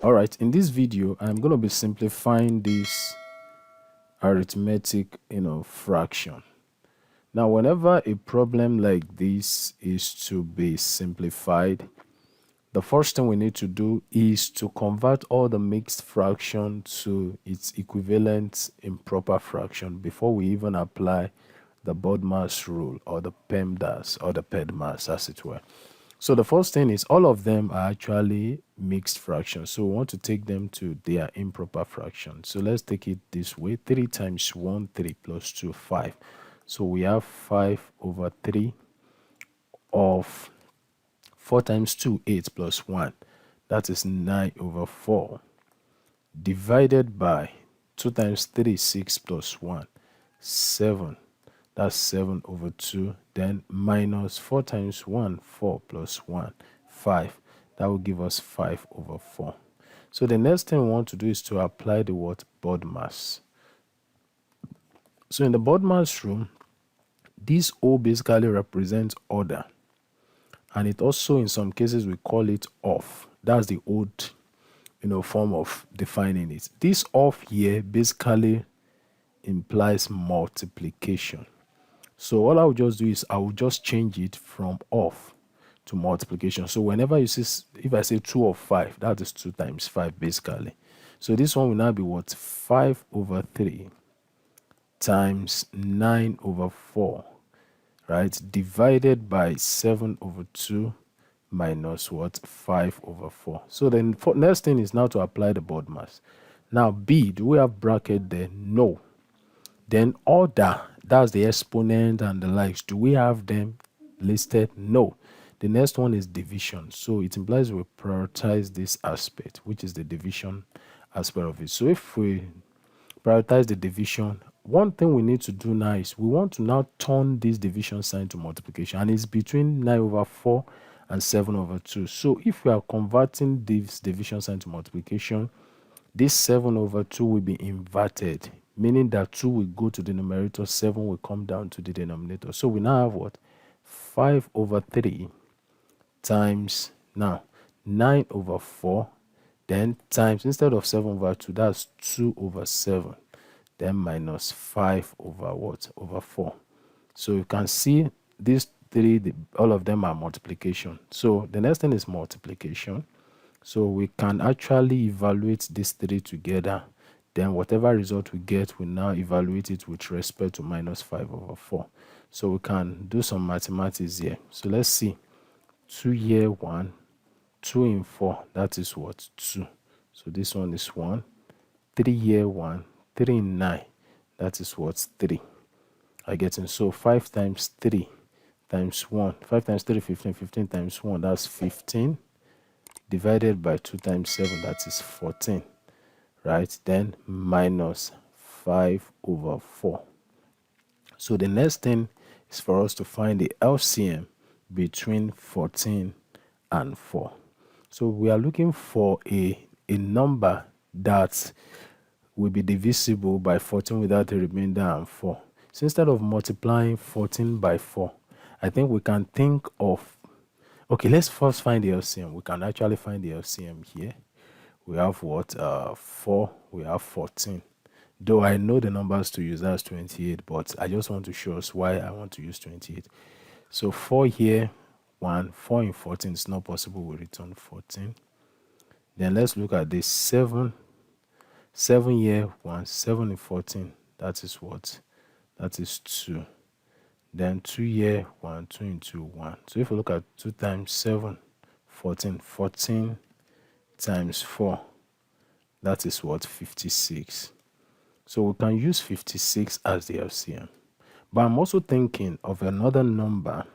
All right, in this video, I'm going to be simplifying this arithmetic, fraction. Now, whenever a problem like this is to be simplified, the first thing we need to do is to convert all the mixed fraction to its equivalent improper fraction before we even apply the BODMAS rule or the PEMDAS or the PEDMAS, as it were. So the first thing is all of them are actually mixed fractions. So we want to take them to their improper fraction. So let's take it this way. 3 times 1, 3 plus 2, 5. So we have 5 over 3 of 4 times 2, 8 plus 1. That is 9 over 4. Divided by 2 times 3, 6 plus 1, 7. That's 7 over 2. Then minus 4 times 1, 4 plus 1, 5. That will give us 5 over 4. So the next thing we want to do is to apply the word BODMAS. So in the BODMAS rule, this O basically represents order. And it also, in some cases, we call it off. That's the old, form of defining it. This off here basically implies multiplication. So all I will just do is I will just change it from off to multiplication. So whenever you see, if I say 2 of 5, that is 2 times 5 basically. So this one will now be what? 5 over 3 times 9 over 4, right? Divided by 7 over 2 minus what? 5 over 4. So then next thing is now to apply the BODMAS. Now B, do we have bracket there? No. Then order, that's the exponent and the likes. Do we have them listed? No. The next one is division. So it implies we prioritize this aspect, which is the division aspect of it. So if we prioritize the division, one thing we need to do now is we want to now turn this division sign to multiplication, and it's between 9 over 4 and 7 over 2. So if we are converting this division sign to multiplication, this 7 over 2 will be inverted, meaning that 2 will go to the numerator, 7 will come down to the denominator. So we now have what? 5 over 3 times, now 9 over 4, then times, instead of 7 over 2, that's 2 over 7, then minus 5 over what? Over 4. So you can see these three, all of them are multiplication. So the next thing is multiplication. So we can actually evaluate these three together. Then whatever result we get, we now evaluate it with respect to minus 5 over 4. So we can do some mathematics here. So let's see. 2 here, 1. 2 in 4, that is what? 2. So this one is 1. 3 here, 1. 3 in 9, that is what? 3. I get it. So 5 times 3 times 1. 5 times 3, 15. 15 times 1, that's 15. Divided by 2 times 7, that is 14, right? Then minus 5 over 4. So the next thing is for us to find the LCM between 14 and 4. So we are looking for a number that will be divisible by 14 without a remainder and 4. So instead of multiplying 14 by 4, I think we can think of, okay, let's first find the LCM. We can actually find the LCM here. We have what? 4, we have 14. Though I know the numbers to use, that's 28, but I just want to show us why I want to use 28. So 4 here, 1, 4 in 14 is not possible. We return 14. Then let's look at this 7. 7 here, 1, 7 in 14. That is what? That is 2. Then 2 here, 1, 2 into 1. So if we look at 2 times 7, 14. 14 times 4, that is what? 56. So we can use 56 as the LCM. But I'm also thinking of another number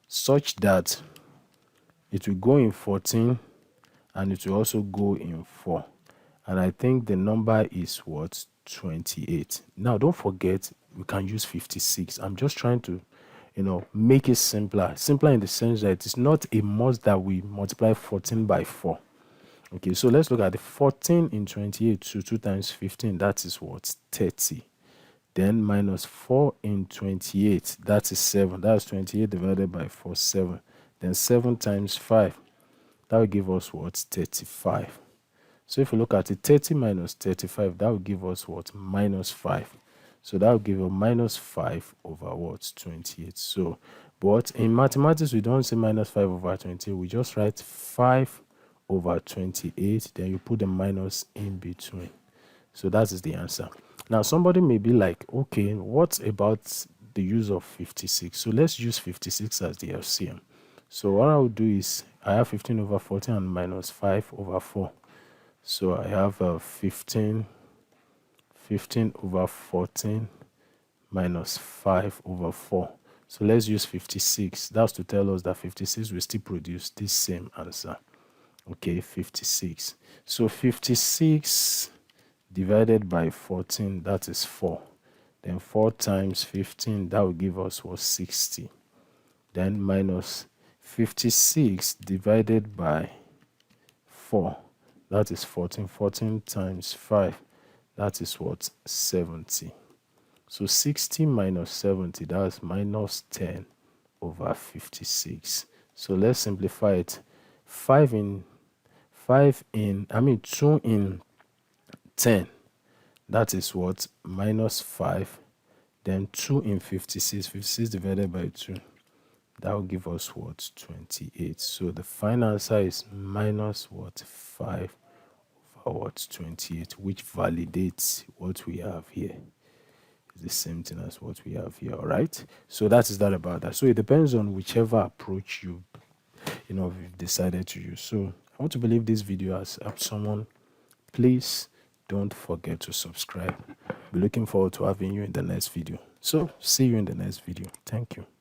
such that it will go in 14 and it will also go in 4. And I think the number is what? 28. Now, don't forget, we can use 56. I'm just trying to, make it simpler. Simpler in the sense that it's not a must that we multiply 14 by 4. Okay, so let's look at the 14 in 28. So 2 times 15, that is what? 30. Then minus 4 in 28, that is 7. That's 28 divided by 4, 7. Then 7 times 5, that will give us what? 35. So if you look at it, 30 minus 35, that will give us what? Minus 5. So that will give you minus 5 over what? 28. So, but in mathematics, we don't say minus 5 over 28. We just write 5 over 28. Then you put the minus in between. So that is the answer. Now, somebody may be like, okay, what about the use of 56? So let's use 56 as the LCM. So what I will do is, I have 15 over 14 and minus 5 over 4. So I have 15 over 14 minus 5 over 4. So let's use 56. That's to tell us that 56 will still produce this same answer. Okay, 56. So 56 divided by 14, that is 4. Then 4 times 15, that will give us what? 60. Then minus 56 divided by 4, that is 14. 14 times 5, that is what? 70. So 60 minus 70, that's minus 10 over 56. So let's simplify it. 2 in 10, that is what? Minus 5. Then 2 in 56, 56 divided by 2, that will give us what? 28. So the final answer is minus what? 5 over what? 28, which validates what we have here. It's the same thing as what we have here, all right? So that is that about that. So it depends on whichever approach you've decided to use. So I want to believe this video has helped someone. Please don't forget to subscribe. Be looking forward to having you in the next video. So see you in the next video. Thank you.